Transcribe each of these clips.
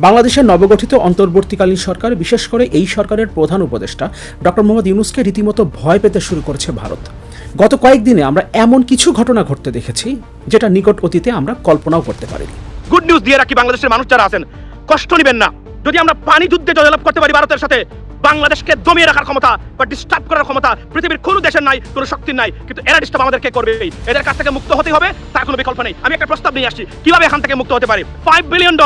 বাংলাদেশের নবগঠিত অন্তর্বর্তীকালীন সরকার, বিশেষ করে এই সরকারের প্রধান উপদেষ্টা ডক্টর মোহাম্মদ ইউনূসকে রীতিমতো ভয় পেতে শুরু করেছে ভারত। গত কয়েকদিনে আমরা এমন কিছু ঘটনা ঘটতে দেখেছি যেটা নিকট অতীতে আমরা কল্পনাও করতে পারিনি। গুড নিউজ দিয়ে রাখি বাংলাদেশের মানুষ যারা আছেন, কষ্ট নেবেন না। যদি আমরা পানি যুদ্ধে জয়লাভ করতে পারি ভারতের সাথে, বাংলাদেশকে দমিয়ে রাখার ক্ষমতা বা ডিস্টার্ব করার ক্ষমতা পৃথিবীর কোনো দেশের নাই, কোনো শক্তির নাই, কিন্তু এরা ডিস্টার্ব আমাদেরকে করবেই। এদের কাছ থেকে মুক্ত হতে হবে, তার কোনো বিকল্প নেই। আমি একটা প্রস্তাব নিয়ে আসছি কিভাবে এখান থেকে মুক্ত হতে পারি। $5 বিলিয়ন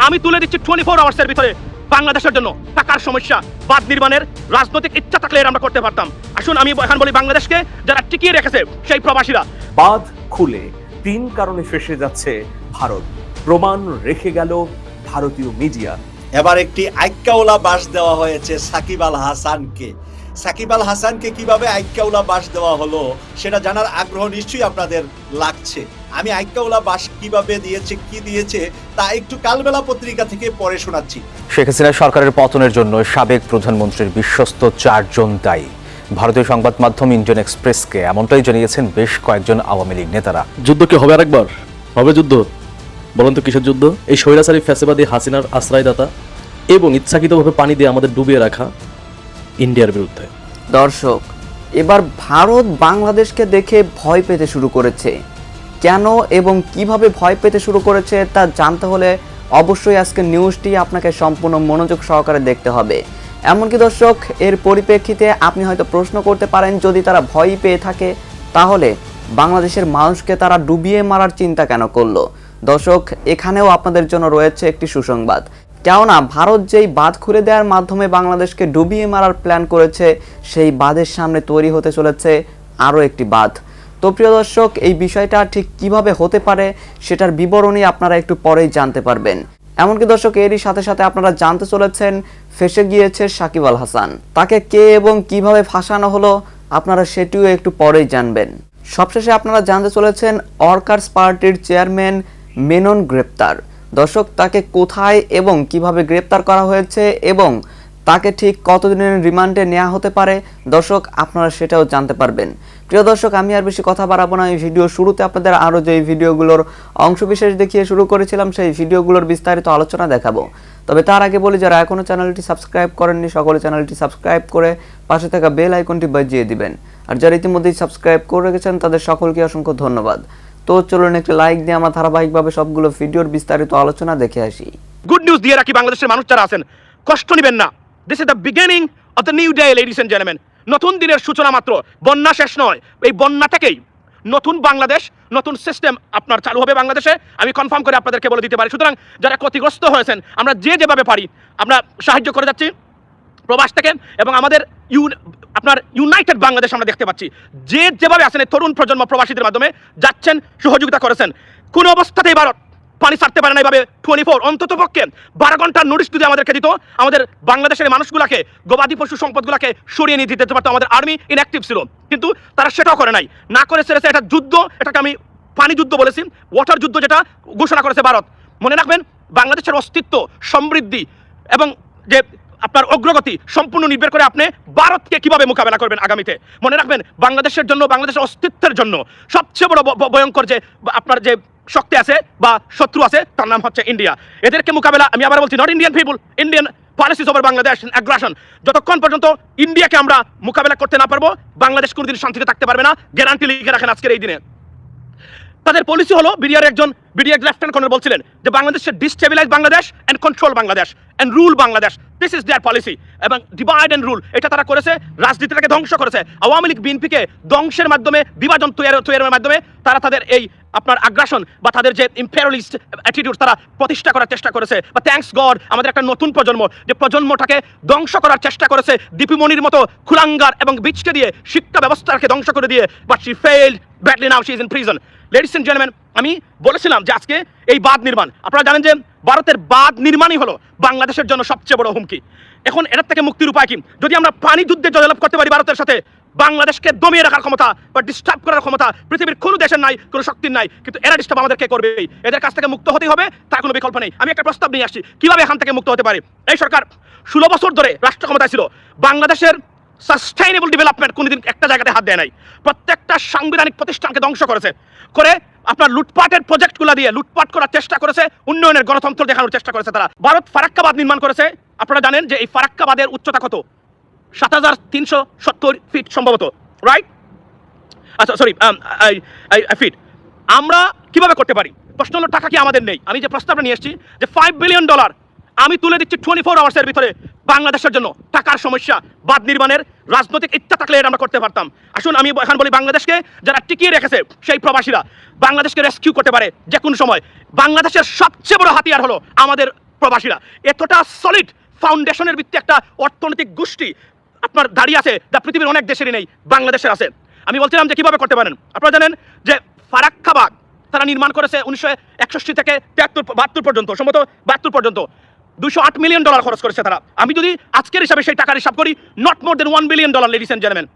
আমি তুলে দিচ্ছি 24 আওয়ার্সের ভিতরে বাংলাদেশের জন্য। টাকার সমস্যা, বাঁধ নির্মাণের রাজনৈতিক ইচ্ছা থাকলে আমরা করতে পারতাম। আসুন আমি এখন বলি, বাংলাদেশকে যারা টিকিয়ে রেখেছে সেই প্রবাসীরা। বাঁধ খুলে 3 কারণে ফেসে যাচ্ছে ভারত, প্রমাণ রেখে গেল ভারতীয় মিডিয়া। এবার একটি আইক্কাওলা বাস দেওয়া হয়েছে সাকিব আল হাসানকে। সাকিব আল হাসানকে কিভাবে আইক্কাওলা বাস দেওয়া হলো সেটা জানার আগ্রহ নিশ্চয়ই আপনাদের লাগছে। আমি আইক্কাওলা বাস কিভাবে দিয়েছে, কি দিয়েছে তা একটু কালবেলা পত্রিকা থেকে পড়ে শোনাচ্ছি। শেখ হাসিনা সরকারের পতনের জন্য সাবেক প্রধানমন্ত্রীর বিশ্বস্ত 4 জন দায়ী। ভারতীয় সংবাদ মাধ্যম ইন্ডিয়ান এক্সপ্রেসকে এমনটাই জানিয়েছেন বেশ কয়েকজন আওয়ামী লীগ নেতারা। যুদ্ধ কি হবে আরেকবার? হবে যুদ্ধ? বলেন তো কিসের যুদ্ধ? এই স্বৈরাচারী ফ্যাসিবাদী হাসিনার আশ্রয়দাতা এবং ইচ্ছাকৃতভাবে পানি দিয়ে আমাদের ডুবিয়ে রাখা ইন্ডিয়ার বিরুদ্ধে। দর্শক, এবার ভারত বাংলাদেশকে দেখে ভয় পেতে শুরু করেছে। কেন এবং কিভাবে ভয় পেতে শুরু করেছে তা জানতে হলে অবশ্যই আজকের নিউজটি আপনাকে সম্পূর্ণ মনোযোগ সহকারে দেখতে হবে। এমনকি দর্শক, এর পরিপ্রেক্ষিতে আপনি হয়তো প্রশ্ন করতে পারেন, যদি তারা ভয় পেয়ে থাকে তাহলে বাংলাদেশের মানুষকে তারা ডুবিয়ে মারার চিন্তা কেন করলো? দর্শক, এখানেও আপনাদের জন্য রয়েছে একটি সুসংবাদ। কেননা ভারত যেই বাঁধ খুলে দেওয়ার মাধ্যমে বাংলাদেশকে ডুবিয়ে মারার প্ল্যান করেছে, সেই বাঁধের সামনে তৈরি হতে চলেছে আরও একটি বাঁধ। তো প্রিয় দর্শক, এই বিষয়টা ঠিক কিভাবে হতে পারে সেটার বিবরণী আপনারা একটু পরেই জানতে পারবেন। এমনকি দর্শক, এরই সাথে সাথে আপনারা জানতে চলেছেন ফেঁসে গিয়েছে সাকিব আল হাসান। তাকে কে এবং কিভাবে ফাঁসানো হলো আপনারা সেটিও একটু পরেই জানবেন। সবশেষে আপনারা জানতে চলেছেন ওয়ার্কার্স পার্টির চেয়ারম্যান মেনন গ্রেপ্তার। দর্শক, তাকে কোথায় এবং কিভাবে গ্রেপ্তার করা হয়েছে এবং তাকে ঠিক কতদিনের রিমান্ডে নেওয়া হতে পারে, দর্শক আপনারা সেটাও জানতে পারবেন। প্রিয় দর্শক, আমি আর বেশি কথা বাড়াবো না। এই ভিডিও শুরুতে আপনাদের আরও যে ভিডিওগুলোর অংশবিশেষ দেখিয়ে শুরু করেছিলাম, সেই ভিডিওগুলোর বিস্তারিত আলোচনা দেখাবো। তবে তার আগে বলি, যারা এখনও চ্যানেলটি সাবস্ক্রাইব করেননি সকলে চ্যানেলটি সাবস্ক্রাইব করে পাশে থাকা বেল আইকনটি বাজিয়ে দিবেন। আর যারা ইতিমধ্যেই সাবস্ক্রাইব করে রেখেছেন তাদের সকলকে অসংখ্য ধন্যবাদ। তো চলুন একটি লাইক দিয়ে আমরা ধারাবাহিকভাবে সবগুলো ভিডিওর বিস্তারিত আলোচনা দেখে আসি। গুড নিউজ দিয়ে রাখি বাংলাদেশের মানুষ যারা আছেন, কষ্ট নেবেন না। This is the beginning of the new day, ladies and gentleman. নতুন দিনের সূচনা মাত্র। বন্যা শেষ নয়, এই বন্যা থেকেই নতুন বাংলাদেশ, নতুন সিস্টেম আপনার চালু হবে বাংলাদেশে। আমি কনফার্ম করে আপনাদেরকে বলে দিতে পারি। সুতরাং যারা ক্ষতিগ্রস্ত হয়েছেন, আমরা যেভাবে পারি আমরা সাহায্য করে যাচ্ছি প্রবাস থেকে, এবং আমাদের আপনার ইউনাইটেড বাংলাদেশ আমরা দেখতে পাচ্ছি। যেভাবে আছেন তরুণ প্রজন্ম প্রবাসীদের মাধ্যমে যাচ্ছেন, সহযোগিতা করেছেন। কোন অবস্থাতেই ভারত পানি ছাড়তে পারে না এইভাবে 24, অন্তত পক্ষে 12 ঘন্টার নোটিশ যদি আমাদেরকে দিত, আমাদের বাংলাদেশের মানুষগুলাকে, গবাদি পশু সম্পদগুলাকে সরিয়ে নিয়ে দিতে পারতো। আমাদের আর্মি ইনঅ্যাক্টিভ ছিল, কিন্তু তারা সেটাও করে নাই, না করে ছেড়েছে এটা যুদ্ধ। এটাকে আমি পানি যুদ্ধ বলেছি, ওয়াটার যুদ্ধ যেটা ঘোষণা করেছে ভারত। মনে রাখবেন, বাংলাদেশের অস্তিত্ব, সমৃদ্ধি এবং যে আপনার অগ্রগতি সম্পূর্ণ নির্ভর করে আপনি ভারতকে কিভাবে মোকাবেলা করবেন আগামীতে। মনে রাখবেন, বাংলাদেশের জন্য, বাংলাদেশের অস্তিত্বের জন্য সবচেয়ে বড় ভয়ঙ্কর যে আপনার যে শক্তি আছে বা শত্রু আছে, তার নাম হচ্ছে ইন্ডিয়া। এদেরকে মোকাবেলা, আমি আবার বলছি, not Indian people, Indian policies over Bangladesh aggression. যতক্ষণ পর্যন্ত ইন্ডিয়াকে আমরা মোকাবেলা করতে না পারবো, বাংলাদেশ কোনোদিন শান্তিতে থাকতে পারবে না। গ্যারান্টি লিখে রাখেন আজকের এই দিনে। তাদের পলিসি হলো, বিডিআর লেফটেন্যান্ট কর্নেল বলছিলেন যে বাংলাদেশে destabilise Bangladesh and control Bangladesh and rule Bangladesh. This is their policy. এবং ডিভাইড এন্ড রুল, এটা তারা করেছে, রাজনীতিটাকে ধ্বংস করেছে। আওয়ামী লীগ বিএনপিকে ধ্বংসের মাধ্যমে, বিভাজন তৈরির মাধ্যমে তারা তাদের এই আপনার আগ্রাসন বা তাদের যে ইম্পেরিয়ালিস্ট অ্যাটিটিউড তারা প্রতিষ্ঠা করার চেষ্টা করেছে। বা থ্যাঙ্কস গড, আমাদের একটা নতুন প্রজন্ম, যে প্রজন্মটাকে ধ্বংস করার চেষ্টা করেছে দীপিমণির মতো কুলাঙ্গার এবং বিচকে দিয়ে, শিক্ষা ব্যবস্থাকে ধ্বংস করে দিয়ে। But she failed badly, now she is in prison. Ladies and gentleman, আমি বলেছিলাম যে আজকে এই বাঁধ নির্মাণ, আপনারা জানেন যে ভারতের বাঁধ নির্মাণই হলো বাংলাদেশের জন্য সবচেয়ে বড় হুমকি। এখন এটার থেকে মুক্তির উপায় কি? যদি আমরা পানি যুদ্ধে জয়লাভ করতে পারি ভারতের সাথে, বাংলাদেশকে দমিয়ে রাখার ক্ষমতা বা ডিস্টার্ব করার ক্ষমতা পৃথিবীর কোনো দেশের নাই, কোনো শক্তির নাই, কিন্তু এরা ডিস্টার্ব আমাদেরকে করবেই। এদের কাছ থেকে মুক্ত হতেই হবে, তার কোনো বিকল্প নেই। আমি একটা প্রস্তাব নিয়ে আসছি কিভাবে এখান থেকে মুক্ত হতে পারি। এই সরকার 16 বছর ধরে রাষ্ট্র ক্ষমতায় ছিল, বাংলাদেশের সাস্টেইনেবল ডেভেলপমেন্ট কোনোদিন একটা জায়গাতে হাত দেয় নাই। প্রত্যেকটা সাংবিধানিক প্রতিষ্ঠানকে ধ্বংস করেছে, করে আপনার লুটপাটের প্রজেক্টগুলো দিয়ে লুটপাট করার চেষ্টা করেছে, উন্নয়নের গণতন্ত্র দেখানোর চেষ্টা করেছে তারা। ভারত ফারাক্কাবাদ নির্মাণ করেছে। আপনারা জানেন যে এই ফারাক্কাবাদের উচ্চতা কত? ৭,৩৭০ ফিট সম্ভবত, রাইট? আচ্ছা সরি, ফিট। আমরা কিভাবে করতে পারি? প্রশ্ন হলো টাকা কি আমাদের নেই? আমি যে প্রস্তাবটা নিয়ে এসেছি যে $5 বিলিয়ন আমি তুলে দিচ্ছি 24 আওয়ার্সের ভিতরে বাংলাদেশের জন্য। টাকার সমস্যা, বাঁধ নির্মাণের রাজনৈতিক ইচ্ছা থাকলে এটা আমরা করতে পারতাম। আসুন আমি এখন বলি, বাংলাদেশকে যারা টিকিয়ে রেখেছে সেই প্রবাসীরা বাংলাদেশকে রেস্কিউ করতে পারে যে কোনো সময়। বাংলাদেশের সবচেয়ে বড় হাতিয়ার হলো আমাদের প্রবাসীরা। এতটা সলিড ফাউন্ডেশনের ভিত্তি একটা অর্থনৈতিক গোষ্ঠী আপনার দাঁড়িয়ে আছে যা পৃথিবীর অনেক দেশেরই নেই, বাংলাদেশের আছে। আমি বলছিলাম যে কিভাবে করতে পারেন। আপনারা জানেন যে ফারাক্কাবাদ তারা নির্মাণ করেছে 1961 থেকে 72 পর্যন্ত, সম্ভবত 72 পর্যন্ত $208 মিলিয়ন খরচ করেছে তারা। আমি যদি আজকের হিসাবে সেই টাকার হিসাব করি, not more than $1 billion, ladies and gentleman.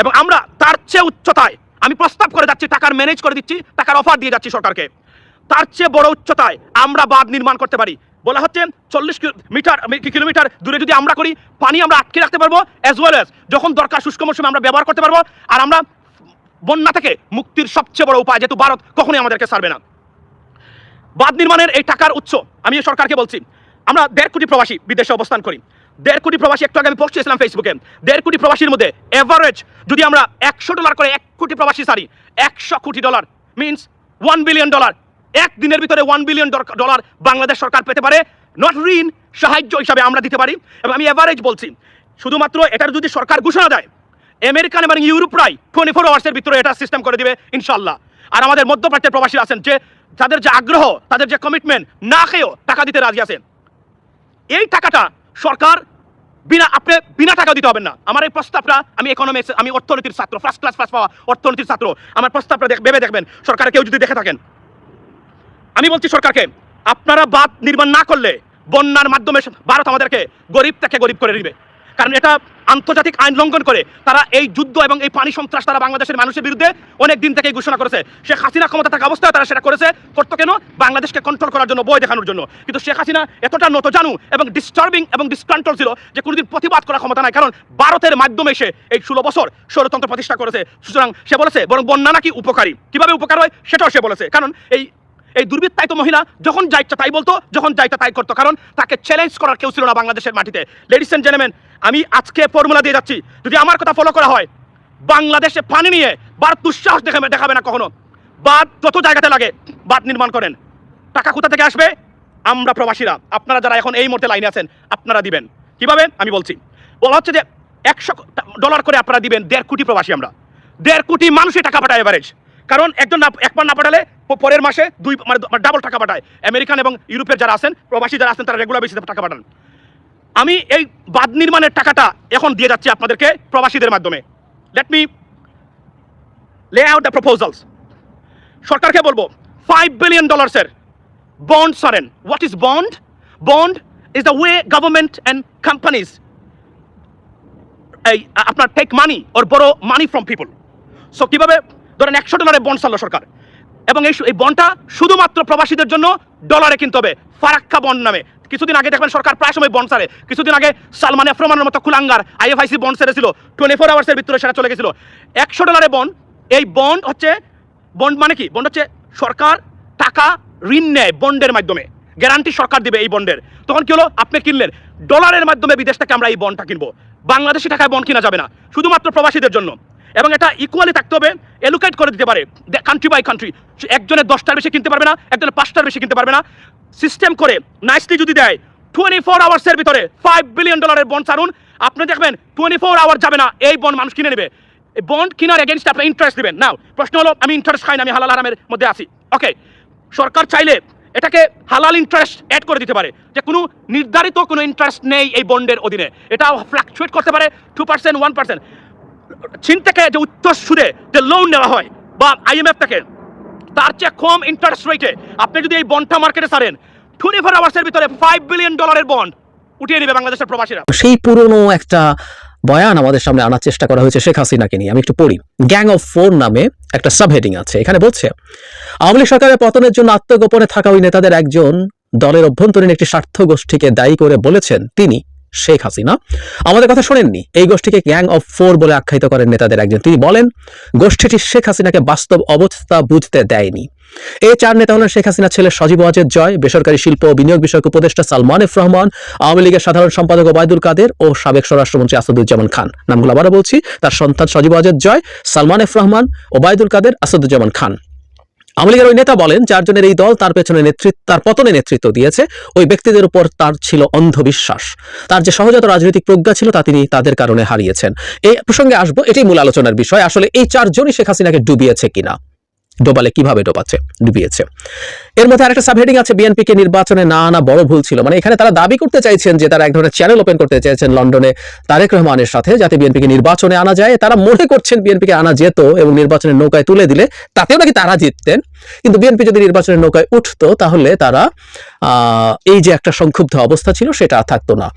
এবং আমরা তার চেয়ে উচ্চতায় আমি প্রস্তাব করে যাচ্ছি, টাকার ম্যানেজ করে দিচ্ছি, টাকার অফার দিয়ে যাচ্ছি সরকারকে। তার চেয়ে বড় উচ্চতায় আমরা বাঁধ নির্মাণ করতে পারি। বলা হচ্ছে 40 কিলোমিটার দূরে যদি আমরা করি, পানি আমরা আটকে রাখতে পারবো, অ্যাজ ওয়েল অ্যাজ যখন দরকার শুষ্ক মৌসুমে আমরা ব্যবহার করতে পারবো। আর আমরা বন্যা থেকে মুক্তির সবচেয়ে বড় উপায়, যেহেতু ভারত কখনোই আমাদেরকে ছাড়বে না। বাঁধ নির্মাণের এই টাকার উৎস আমি সরকারকে বলছি, আমরা 1.5 কোটি প্রবাসী বিদেশে অবস্থান করি। 1.5 কোটি প্রবাসী, একটু আগে আমি পোস্ট করেছিলাম ফেসবুকে, 1.5 কোটি প্রবাসীর মধ্যে এভারেজ যদি আমরা $100 করে 1 কোটি প্রবাসী সারি, $100 কোটি মিনস $1 বিলিয়ন। এক দিনের ভিতরে $1 বিলিয়ন বাংলাদেশ সরকার পেতে পারে, নট ঋণ, সাহায্য হিসাবে আমরা দিতে পারি। এবং আমি এভারেজ বলছি, শুধুমাত্র এটার যদি সরকার ঘোষণা দেয়, আমেরিকান এবং ইউরোপরাই 24 আওয়ার্সের ভিতরে এটা সিস্টেম করে দিবে ইনশাল্লাহ। আর আমাদের মধ্যপ্রাচ্যের প্রবাসী আছেন যে তাদের যে আগ্রহ, তাদের যে কমিটমেন্ট, না খেয়েও টাকা দিতে রাজি আছেন। এই টাকাটা সরকার আপনি বিনা টাকা দিতে হবেন না। আমার এই প্রস্তাবটা, আমি ইকোনমিক্স, আমি অর্থনীতির ছাত্র, ফার্স্ট ক্লাস পাওয়া অর্থনীতির ছাত্র, আমার প্রস্তাবটা ভেবে দেখবেন সরকার কেউ যদি দেখে থাকেন। আমি বলছি সরকারকে, আপনারা বাঁধ নির্মাণ না করলে বন্যার মাধ্যমে ভারত আমাদেরকে গরিব থেকে গরিব করে দিবে। কারণ এটা আন্তর্জাতিক আইন লঙ্ঘন করে তারা এই যুদ্ধ এবং এই পানি সন্ত্রাস তারা বাংলাদেশের মানুষের বিরুদ্ধে অনেক দিন থেকেই ঘোষণা করেছে। শেখ হাসিনা ক্ষমতা থাকা অবস্থায় তারা সেটা করেছে। করতো কেন? বাংলাদেশকে কন্ট্রোল করার জন্য, বই দেখানোর জন্য। কিন্তু শেখ হাসিনা এতটা নতজানু এবং ডিস্টার্বিং এবং ডিসকন্ট্রোল ছিল যে কোনোদিন প্রতিবাদ করার ক্ষমতা নাই। কারণ ভারতের মাধ্যমে সে এই 16 বছর স্বৈরতন্ত্র প্রতিষ্ঠা করেছে। সুতরাং সে বলেছে বরং বন্যা নাকি উপকারী। কিভাবে উপকার হয় সেটাও সে বলেছে। কারণ এই দুর্বৃত্তায়িত মহিলা যখন যা ইচ্ছা তাই বলতো, যখন যা ইচ্ছা তাই করতো। কারণ তাকে চ্যালেঞ্জ করার কেউ ছিল না বাংলাদেশের মাটিতে। লেডিস এন্ড জেন্টলম্যান, আমি আজকে ফর্মুলা দিয়ে যাচ্ছি, যদি আমার কথা ফলো করা হয়, বাংলাদেশে পানি নিয়ে ভারত দুঃসাহস দেখাবে না কখনো। বাঁধ যত জায়গাতে লাগে বাঁধ নির্মাণ করেন। টাকা কোথা থেকে আসবে? আমরা প্রবাসীরা, আপনারা যারা এখন এই মুহূর্তে লাইনে আছেন, আপনারা দিবেন। কিভাবে? আমি বলছি, বলা হচ্ছে যে $100 করে আপনারা দিবেন। 1.5 কোটি প্রবাসী আমরা, 1.5 কোটি মানুষই টাকা পাঠায় এভারেজ। কারণ একজন একবার না পাঠালে পরের মাসে ডাবল টাকা পাঠায়। আমেরিকান এবং ইউরোপের যারা আছেন, প্রবাসী যারা আছেন, তারা রেগুলার বেসিসে টাকা পাঠান। আমি এই বাঁধ নির্মাণের টাকাটা এখন দিয়ে যাচ্ছি আপনাদেরকে প্রবাসীদের মাধ্যমে। Let me lay out the proposals. সরকারকে বলবো, $5 বিলিয়ন বন্ড সারেন। What is bond? Bond is the way government and companies আপনার টেক মানি অর বড় মানি ফ্রম পিপল। সো কিভাবে? ধরেন $100 বন্ড ছাড়লো সরকার, এবং এই বন্ডটা শুধুমাত্র প্রবাসীদের জন্য ডলারে কিনতে হবে, ফারাক্কা বন্ড নামে। কিছুদিন আগে দেখবেন সরকার প্রায় সময় বন্ড ছাড়ে। কিছুদিন আগে সালমান আফরমানের মতো কুলাঙ্গার IFIC বন্ড ছেড়েছিল, 24 আওয়ার্সের ভিতরে সেটা চলে গেছিল। $100 বন্ড। এই বন্ড হচ্ছে, বন্ড মানে কি? বন্ড হচ্ছে সরকার টাকা ঋণ নেয় বন্ডের মাধ্যমে, গ্যারান্টি সরকার দিবে এই বন্ডের। তখন কি হলো? আপনি কিনলেন ডলারের মাধ্যমে, বিদেশ থেকে আমরা এই বন্ডটা কিনবো। বাংলাদেশি টাকায় বন্ড কিনা যাবে না, শুধুমাত্র প্রবাসীদের জন্য। এবং এটা ইকুয়ালি থাকতে হবে, এলোকেট করে দিতে পারে কান্ট্রি বাই কান্ট্রি। একজনের 10টার বেশি কিনতে পারবে না, একজনের 5টার বেশি কিনতে পারবে না। সিস্টেম করে নাইসলি যদি দেয়, 24 আওয়ার্সের ভিতরে $5 বিলিয়ন বন্ড ছাড়ুন, আপনি দেখবেন 24 আওয়ার যাবে না, এই বন্ড মানুষ কিনে নেবে। এই বন্ড কেনার এগেনস্টে আপনি ইন্টারেস্ট দেবেন। নাও প্রশ্ন হলো, আমি ইন্টারেস্ট খাই না, আমি হালাল হারামের মধ্যে আছি। ওকে, সরকার চাইলে এটাকে হালাল ইন্টারেস্ট অ্যাড করে দিতে পারে, যে কোনো নির্ধারিত কোনো ইন্টারেস্ট নেই এই বন্ডের অধীনে। এটা ফ্লাকচুয়েট করতে পারে 2%, 1%। চীন থেকে যে উচ্চ সুদে যে লোন নেওয়া হয় বা IMF থেকে, তার চেয়ে কম ইন্টারেস্ট রেটে আপনি যদি এই বন্ডটা মার্কেটে ছাড়েন, 24 আওয়ার্সের ভিতরে $5 বিলিয়ন বন্ড উঠিয়ে নেবে বাংলাদেশের প্রবাসীরা। সেই পুরনো একটা বয়ান আমাদের সামনে আনার চেষ্টা করা হয়েছে শেখ হাসিনাকে নিয়ে। আমি একটু পড়ি। গ্যাং অফ 4 নামে একটা সাবহেডিং আছে, এখানে বলছে, আওয়ামী লীগ সরকারের পতনের জন্য আত্মগোপনে থাকা ওই নেতাদের একজন দলের অভ্যন্তরীণ একটি স্বার্থ গোষ্ঠীকে দায়ী করে বলেছেন তিনি শেখ হাসিনা আমাদের কথা শোনেননি। এই গোষ্ঠীকে গ্যাং অফ 4 বলে আখ্যায়িত করেন নেতাদের একজন। তিনি বলেন গোষ্ঠীটি শেখ হাসিনাকে বাস্তব অবস্থা বুঝতে দেয়নি। এই 4 নেতা হলেন শেখ হাসিনার ছেলে সজীব ওয়াজেদ জয়, বেসরকারি শিল্প ও বিনিয়োগ বিষয়ক উপদেষ্টা সালমান এফ রহমান, আওয়ামী লীগের সাধারণ সম্পাদক ওবায়দুল কাদের ও সাবেক স্বরাষ্ট্রমন্ত্রী আসাদুজ্জামান খান। নামগুলো আবারও বলছি, তার সন্তান সজীব ওয়াজেদ জয়, সালমান এফ রহমান, ওবায়দুল কাদের, আসাদুজ্জামান খান। আওয়ামী লীগের ওই নেতা বলেন 4 জনের এই দল তার পেছনে তার পতনে নেতৃত্ব দিয়েছে। ওই ব্যক্তিদের উপর তার ছিল অন্ধবিশ্বাস। তার যে সহজাত রাজনৈতিক প্রজ্ঞা ছিল তা তিনি তাদের কারণে হারিয়েছেন। এই প্রসঙ্গে আসবো, এটাই মূল আলোচনার বিষয়। আসলে এই 4 জনই শেখ হাসিনাকে ডুবিয়েছে কিনা, ডোবালে কিভাবে ডুবিয়েছে। এর মধ্যে আরেকটা সাবহেডিং আছে, বিএনপিকে নির্বাচনে না আনা বড় ভুল ছিল। মানে এখানে তারা দাবি করতে চাইছেন যে তারা এক ধরনের চ্যানেল ওপেন করতে চাইছেন লন্ডনে তারেক রহমানের সাথে, যাতে বিএনপিকে নির্বাচনে আনা যায়। তারা মনে করছেন বিএনপিকে আনা যেত এবং নির্বাচনের নৌকায় তুলে দিলে তাতেও নাকি তারা জিততেন। কিন্তু বিএনপি যদি নির্বাচনের নৌকায় উঠতো তাহলে তারা এই যে একটা সংক্ষুব্ধ অবস্থা ছিল সেটা থাকতো না।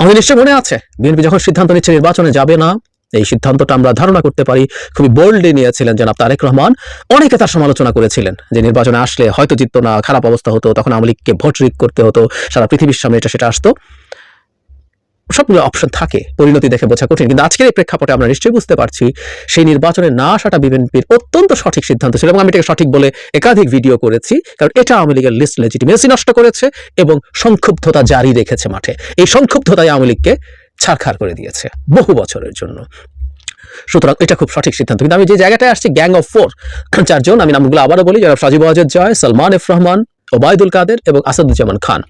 আমাদের নিশ্চয় মনে আছে বিএনপি যখন সিদ্ধান্ত নিচ্ছে নির্বাচনে যাবে না, এই সিদ্ধান্তটা আমরা ধারণা করতে পারি খুবই বোল্ডলি নিয়েছিলেন জনাব তারেক রহমান। অনেকে তার সমালোচনা করেছিলেন যে নির্বাচনে আসলে হয়তো জিততো না, খারাপ অবস্থা হতো, তখন আওয়ামী লীগকে ভোট রিগ করতে হতো, সারা পৃথিবীর সামনে এটা সেটা আসতো। সবগুলো অপশন থাকে, পরিণতি দেখে বোঝা কঠিন। কিন্তু আজকের এই প্রেক্ষাপটে আমরা নিশ্চয়ই বুঝতে পারছি সেই নির্বাচনে না আসাটা বিএনপির অত্যন্ত সঠিক সিদ্ধান্ত ছিল, এবং আমি এটাকে সঠিক বলে একাধিক ভিডিও করেছি। কারণ এটা আওয়ামী লীগের লিস্ট লেজিটিমেসি নষ্ট করেছে এবং সংক্ষুব্ধতা জারি রেখেছে মাঠে। এই সংক্ষুব্ধতাই আওয়ামী লীগকে ছারখার করে দিয়েছে বহু বছরের জন্য। সুতরাং এটা খুব সঠিক সিদ্ধান্ত। কিন্তু আমি যে জায়গাটায় আসছি, গ্যাং অফ 4, 4 জন, আমি নামগুলো আবারও বলি, যারা সজীব ওয়াজেদ জয়, সালমান এফ রহমান, ওবায়দুল কাদের এবং আসাদুজ্জামান খান।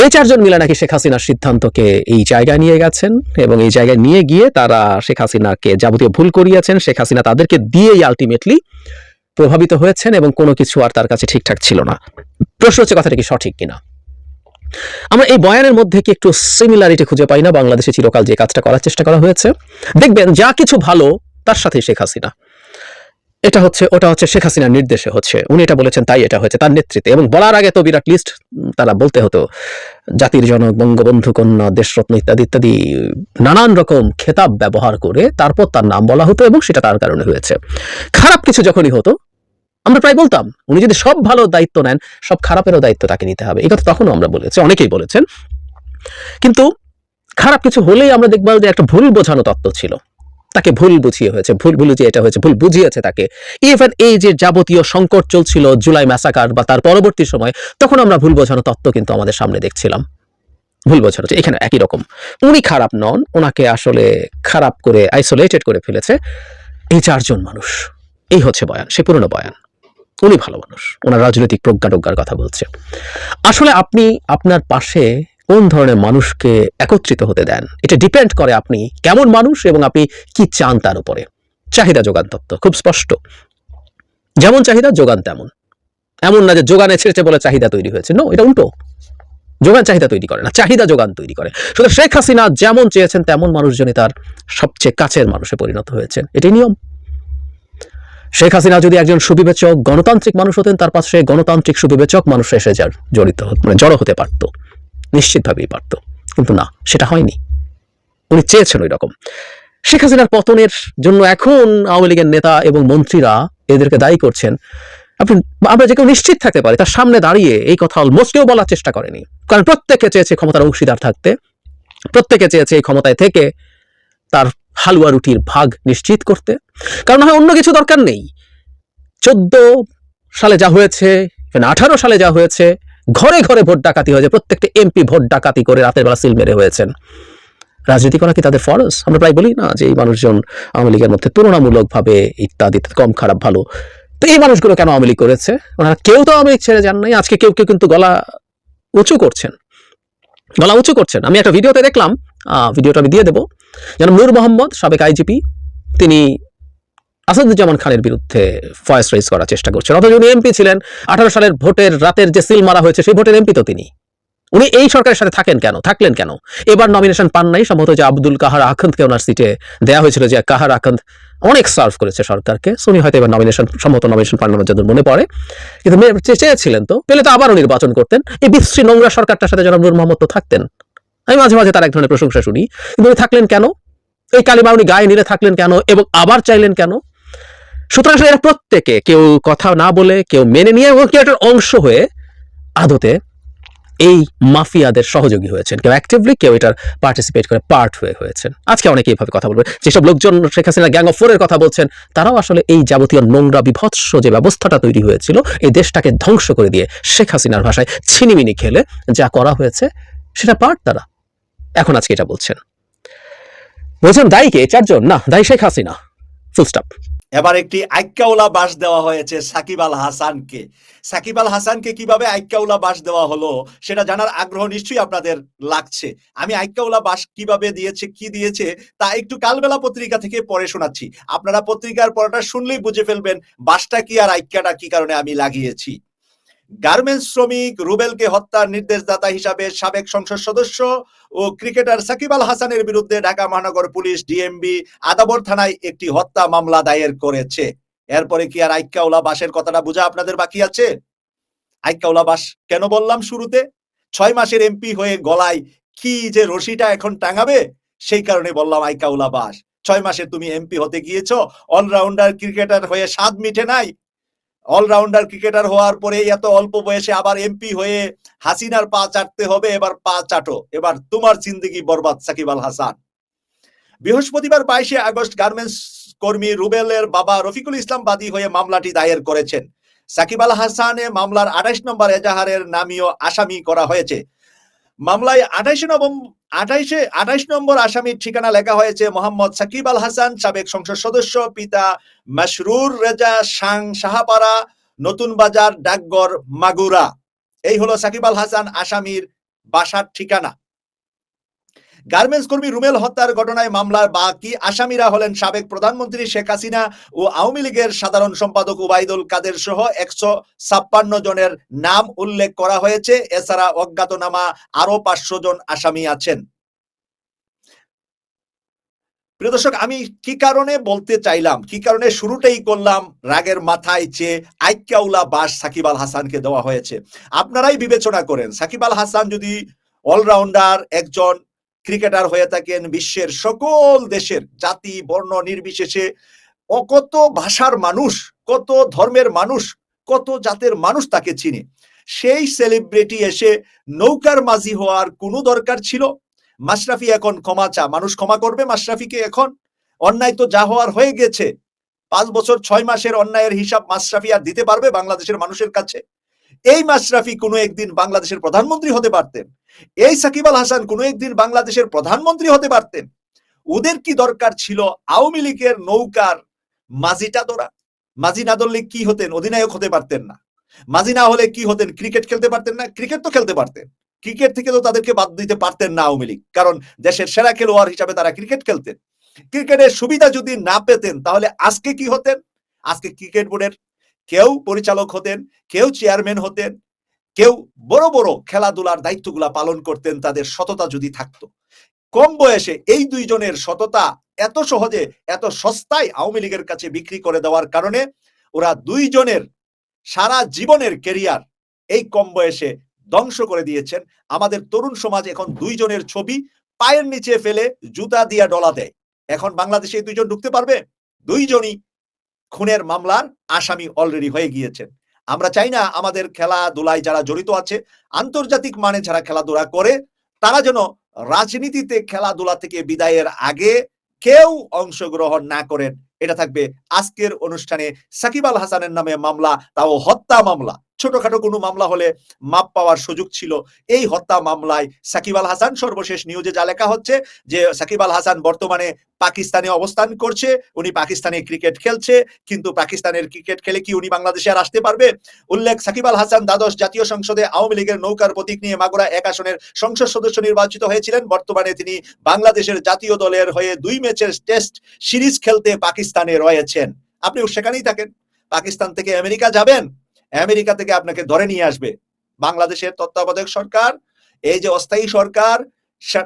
এই 4 জন মিলে নাকি শেখ হাসিনার সিদ্ধান্তকে এই জায়গায় নিয়ে গেছেন এবং এই জায়গায় নিয়ে গিয়ে তারা শেখ হাসিনাকে যাবতীয় ভুল করিয়েছেন। শেখ হাসিনা তাদেরকে দিয়েই আলটিমেটলি প্রভাবিত হয়েছেন এবং কোনো কিছু আর তার কাছে ঠিকঠাক ছিল না। প্রশ্ন হচ্ছে কথাটা কি সঠিক কিনা। আমরা এই বয়ানের মধ্যে কি একটু সিমিলারিটি খুঁজে পাই না বাংলাদেশে চিরকাল যে কাজটা করার চেষ্টা করা হয়েছে? দেখবেন যা কিছু ভালো তার সাথে শেখ হাসিনা, এটা হচ্ছে ওটা হচ্ছে শেখ হাসিনার নির্দেশে হচ্ছে, উনি এটা বলেছেন তাই এটা হয়েছে তার নেতৃত্বে। এবং বলার আগে তো বিরাট লিস্ট তারা বলতে হতো, জাতির জনক, বঙ্গবন্ধু কন্যা, দেশরত্ন ইত্যাদি ইত্যাদি নানান রকম খেতাব ব্যবহার করে তারপর তার নাম বলা হতো এবং সেটা তার কারণে হয়েছে। খারাপ কিছু যখনই হতো আমরা প্রায় বলতাম উনি যদি সব ভালো দায়িত্ব নেন, সব খারাপেরও দায়িত্ব তাকে নিতে হবে। এই কথা তখনও আমরা বলেছি, অনেকেই বলেছেন। কিন্তু খারাপ কিছু হলেই আমরা দেখব যে একটা ভুল বোঝানো তত্ত্ব ছিল, তাকে ভুল বুঝিয়ে হয়েছে, ভুল বুঝিয়ে এটা হয়েছে, ভুল বুঝিয়েছে তাকে। ইভেন এই যে যাবতীয় সংকট চলছিল জুলাই ম্যাসাকার বা তার পরবর্তী সময়, তখন আমরা ভুল বোঝানো তত্ত্ব কিন্তু আমাদের সামনে দেখছিলাম। ভুল বোঝানো, এখানে একই রকম। উনি খারাপ নন, ওনাকে আসলে খারাপ করে আইসোলেটেড করে ফেলেছে এই 4 জন মানুষ। এই হচ্ছে বয়ান, সে পুরনো বয়ান। উনি ভালো মানুষ, ওনার রাজনৈতিক প্রজ্ঞাটজ্ঞার কথা বলছে। আসলে আপনি আপনার পাশে কোন ধরনের মানুষকে একত্রিত হতে দেন, এটা ডিপেন্ড করে আপনি কেমন মানুষ এবং আপনি কি চান তার উপরে। চাহিদা যোগান তত্ত্ব খুব স্পষ্ট, যেমন চাহিদা যোগান তেমন। এমন না যে যোগানে ছেড়েছে বলে চাহিদা তৈরি হয়েছে, নো, এটা উল্টো। যোগান চাহিদা তৈরি করে না, চাহিদা যোগান তৈরি করে। শুধু শেখ হাসিনা যেমন চেয়েছেন তেমন মানুষজনই তার সবচেয়ে কাছের মানুষে পরিণত হয়েছেন, এটাই নিয়ম। শেখ হাসিনা যদি একজন সুবিবেচক গণতান্ত্রিক মানুষ হতেন, তার পাশে গণতান্ত্রিক সুবিবেচক মানুষ এসে জড়ো হতে পারত, নিশ্চিতভাবেই পারত। কিন্তু না, সেটা হয়নি। উনি চেয়েছেন ওই রকম। শেখ হাসিনার পতনের জন্য এখন আওয়ামী লীগের নেতা এবং মন্ত্রীরা এদেরকে দায়ী করছেন। আমরা যে কেউ নিশ্চিত থাকতে পারি তার সামনে দাঁড়িয়ে এই কথা অলমোস্ট কেউ বলার চেষ্টা করেনি, কারণ প্রত্যেকে চেয়েছে ক্ষমতার অংশীদার থাকতে, প্রত্যেকে চেয়েছে এই ক্ষমতায় থেকে তার হালুয়া রুটির ভাগ নিশ্চিত করতে। কারণ হয় অন্য কিছু দরকার নেই। 14 সালে যা হয়েছে, 18 সালে যা হয়েছে, ঘরে ঘরে ভোট ডাকাতি হয়েছে, প্রত্যেকটা এমপি ভোট ডাকাতি করে রাতের বেলা সিল মেরে হয়েছেন। রাজনীতি করা কি তাদের ফরজ? আমরা প্রায় বলি না যে এই মানুষজন আওয়ামী লীগের মধ্যে তুলনামূলকভাবে ইত্যাদি কম খারাপ ভালো, তো এই মানুষগুলো কেন আওয়ামী লীগ করেছে? ওনারা কেউ তো আওয়ামী লীগ ছেড়ে যান নাই। আজকে কেউ কেউ কিন্তু গলা উঁচু করছেন। আমি একটা ভিডিওতে দেখলাম, ভিডিওটা আমি দিয়ে দেবো, যেন নূর মোহাম্মদ, সাবেক আইজিপি, তিনি আসাদুজ্জামান খানের বিরুদ্ধে ভয়েস রেজ করার চেষ্টা করছেন। অথচ উনি এমপি ছিলেন। 18 সালের ভোটের রাতের যে সিল মারা হয়েছে সেই ভোটের এমপি তো তিনি। উনি এই সরকারের সাথে থাকলেন কেন? এবার নমিনেশন পান নাই, সম্ভবত যে আব্দুল কাহার আখন্দকে ওনার সিটে দেওয়া হয়েছিল, যে কাহার আখন্দ অনেক সার্ভ করেছে সরকারকে, উনি হয়তো এবার সম্ভবত নমিনেশন পান না যতদূর মনে পড়ে। কিন্তু চেয়েছিলেন তো, পেলে তো আবারও নির্বাচন করতেন। এই বিশ্রী নোংরা সরকারটার সাথে জনাব নূর মোহাম্মদ তো থাকতেন। আমি মাঝে মাঝে তার এক ধরনের প্রশংসা শুনি, কিন্তু উনি থাকলেন কেন? এই কালিমা উনি গায়ে নিলে থাকলেন কেন এবং আবার চাইলেন কেন? সুতরাং এরা প্রত্যেকে, কেউ কথা না বলে, কেউ মেনে নিয়ে এবং কেউ এটার অংশ হয়ে আদতে এই মাফিয়াদের সহযোগী হয়েছেন, কেউ অ্যাক্টিভলি, কেউ এটার পার্টিসিপেট করে পার্ট হয়েছেন। আজকে অনেকে এইভাবে কথা বলবে। যেসব লোকজন শেখ হাসিনা গ্যাং অফ 4 এর কথা বলছেন, তারাও আসলে এই যাবতীয় নোংরা বিভৎস যে ব্যবস্থাটা তৈরি হয়েছিল, এই দেশটাকে ধ্বংস করে দিয়ে শেখ হাসিনার ভাষায় ছিনিমিনি খেলে যা করা হয়েছে সেটা পার্ট তারা। এখন আজকে এটা বলছেন। বলছেন দায়ী কে? 4 জন না, দায়ী শেখ হাসিনা, ফুল স্টপ। এবার একটি আইক্কাউলা বাস দেওয়া হয়েছে সাকিব আল হাসানকে। সাকিব আল হাসানকে কিভাবে আইক্কাউলা বাস দেওয়া হলো সেটা জানার আগ্রহ নিশ্চয়ই আপনাদের লাগছে। আমি আইক্কাউলা বাস কিভাবে দিয়েছে, কি দিয়েছে তা একটু কালবেলা পত্রিকা থেকে পড়ে শোনাচ্ছি। আপনারা পত্রিকার পড়াটা শুনলেই বুঝে ফেলবেন বাসটা কি আর আইক্কাটা কি কারণে আমি লাগিয়েছি। গার্মেন্টস শ্রমিক রুবেলকে হত্যার নির্দেশদাতা হিসাবে সাবেক সংসদ সদস্য ও ক্রিকেটার সাকিব আল হাসানের বিরুদ্ধে ঢাকা মহানগর পুলিশ ডিএমবি আদাবর থানায় একটি হত্যা মামলা দায়ের করেছে। এরপরে কি আর আইক্কাউলা বাসের কথাটা বোঝা আপনাদের বাকি আছে? আইক্কাউলা বাস কেন বললাম শুরুতে? 6 মাসের এমপি হয়ে গলায় কি যে রশিটা এখন টাঙাবে সেই কারণে বললাম আইক্কাউলা বাস। 6 মাসে তুমি এমপি হতে গিয়েছো, অলরাউন্ডার ক্রিকেটার হয়ে স্বাদ মিটে নাই। অলরাউন্ডার ক্রিকেটার হওয়ার পরে এত অল্প বয়সে আবার এমপি হয়ে হাসিনার পা চাটতে হবে। এবার পা চাটো, এবার তোমার জিন্দেগি বরবাদ সাকিব আল হাসান। বৃহস্পতিবার 22 আগস্ট গার্মেন্টস কর্মী রুবেলের বাবা রফিকুল ইসলাম বাদী হয়ে মামলাটি দায়ের করেছেন। সাকিব আল হাসানে মামলার 28 নম্বর এজাহারের নামীয় আসামি করা হয়েছে। মামলায় 28 নম্বর আসামির ঠিকানা লেখা হয়েছে মোহাম্মদ সাকিব আল হাসান, সাবেক সংসদ সদস্য, পিতা মাসরুর রেজা শাহপাড়া, নতুন বাজার, ডাকঘর, মাগুরা। এই হলো সাকিব আল হাসান আসামির বাসার ঠিকানা। গার্মেন্টস কর্মী রুমেল হত্যার ঘটনায় মামলার বাকি আসামিরা হলেন সাবেক প্রধানমন্ত্রী শেখ হাসিনা ও আওয়ামী লীগের সাধারণ সম্পাদক ওবায়দুল কাদের সহ 156 জনের নাম উল্লেখ করা হয়েছে। এছাড়া অজ্ঞাতনামা আরো 500 জন আসামি আছেন। প্রিয় দর্শক, আমি কি কারণে বলতে চাইলাম, কি কারণে শুরুটাই করলাম রাগের মাথায় যে আইক্কাউলা বাস সাকিব আল হাসানকে দেওয়া হয়েছে। আপনারাই বিবেচনা করেন, সাকিব আল হাসান যদি অলরাউন্ডার একজন ক্রিকেটার হয়ে থাকেন, বিশ্বের সকল দেশের জাতি বর্ণ নির্বিশেষে কত ভাষার মানুষ, কত ধর্মের মানুষ, কত জাতের মানুষ তাকে চিনে, সেই সেলিব্রিটি এসে নৌকার মাঝি হওয়ার কোনো দরকার ছিল? মাশরাফি এখন ক্ষমা চা, মানুষ ক্ষমা করবে মাশরাফিকে? এখন অন্যায় তো যা হওয়ার হয়ে গেছে। 5 বছর 6 মাসের অন্যায়ের হিসাব মাশরাফি আর দিতে পারবে বাংলাদেশের মানুষের কাছে? এই মাশরাফি কোনো একদিন বাংলাদেশের প্রধানমন্ত্রী হতে পারতেন। এই সাকিব আল হাসান কোনো একদিন বাংলাদেশের প্রধানমন্ত্রী হতে পারতেন। ওদের কি দরকার ছিল আওয়ামী লীগের নৌকার মাঝিটা ধরা? মাঝি না ধরলে কি হতেন? অধিনায়ক হতে পারতেন না। মাঝি না হলে কি হতেন? ক্রিকেট খেলতে পারতেন না? ক্রিকেট তো খেলতে পারতেন। ক্রিকেট থেকে তো তাদেরকে বাদ দিতে পারতেন না আওয়ামী লীগ, কারণ দেশের সেরা খেলোয়াড় হিসাবে তারা ক্রিকেট খেলতেন। ক্রিকেটের সুবিধা যদি না পেতেন তাহলে আজকে কি হতেন? আজকে ক্রিকেট বোর্ডের কেউ পরিচালক হতেন, কেউ চেয়ারম্যান হতেন, কেউ বড় বড় খেলাধুলার দায়িত্বগুলা পালন করতেন তাদের সততা যদি থাকতো। কম বয়সে এই 2 জনের সততা এত সহজে, এত সস্তায় আওয়ামী লীগের কাছে বিক্রি করে দেওয়ার কারণে ওরা 2 জনের সারা জীবনের ক্যারিয়ার এই কম বয়সে ধ্বংস করে দিয়েছেন। আমাদের তরুণ সমাজ এখন 2 জনের ছবি পায়ের নিচে ফেলে জুতা দিয়া ডলা দেয়। এখন বাংলাদেশে এই 2 জন ঢুকতে পারবে? 2 জনই খুনের মামলার আসামি অলরেডি হয়ে গিয়েছেন। আমরা চাই না আমাদের খেলাধুলায় যারা জড়িত আছে, আন্তর্জাতিক মানে যারা খেলাধুলা করে, তারা যেন রাজনীতিতে খেলাধুলা থেকে বিদায়ের আগে কেউ অংশগ্রহণ না করেন। এটা থাকবে আজকের অনুষ্ঠানে। সাকিব আল হাসানের নামে মামলা, তাও হত্যা মামলা। ছোটখাটো কোনো মামলা হলে মাপ পাওয়ার সুযোগ ছিল, এই হত্যা মামলায় সাকিব আল হাসান সর্বশেষ নিউজে যা লেখা হচ্ছে যে সাকিব আল হাসান বর্তমানে পাকিস্তানে অবস্থান করছে, উনি পাকিস্তানে ক্রিকেট খেলছে, কিন্তু পাকিস্তানের ক্রিকেট খেলে কি উনি বাংলাদেশে আর আসতে পারবে? উল্লেখ, সাকিব আল হাসান দ্বাদশ জাতীয় সংসদে আওয়ামী লীগের নৌকার প্রতীক নিয়ে মাগুরা 1 আসনের সংসদ সদস্য নির্বাচিত হয়েছিলেন। বর্তমানে তিনি বাংলাদেশের জাতীয় দলের হয়ে 2 ম্যাচের টেস্ট সিরিজ খেলতে পাকিস্তানে রয়েছেন। আপনি সেখানেই থাকেন, পাকিস্তান থেকে আমেরিকা যাবেন, আমেরিকা থেকে আপনাকে ধরে নিয়ে আসবে বাংলাদেশের তত্ত্বাবধায়ক সরকার, এই যে অস্থায়ী সরকার,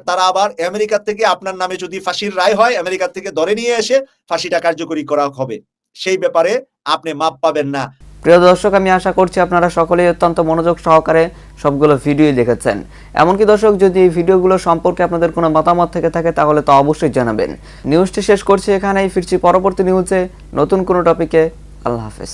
তারা আবার আমেরিকা থেকে আপনার নামে যদি ফাঁসির রায় হয়, আমেরিকা থেকে ধরে নিয়ে এসে ফাঁসিটা কার্যকরী করা হবে। সেই ব্যাপারে আপনি মাপ পাবেন না। প্রিয় দর্শক, আমি আশা করছি আপনারা সকলেই অত্যন্ত মনোযোগ সহকারে সবগুলো ভিডিও দেখেছেন। এমনকি দর্শক, যদি এই ভিডিওগুলো সম্পর্কে আপনাদের কোনো মতামত থেকে থাকে তাহলে তো অবশ্যই জানাবেন। নিউজটি শেষ করছি এখানেই, ফিরছি পরবর্তী নিউজে নতুন কোনো টপিকে। আল্লাহ হাফেজ।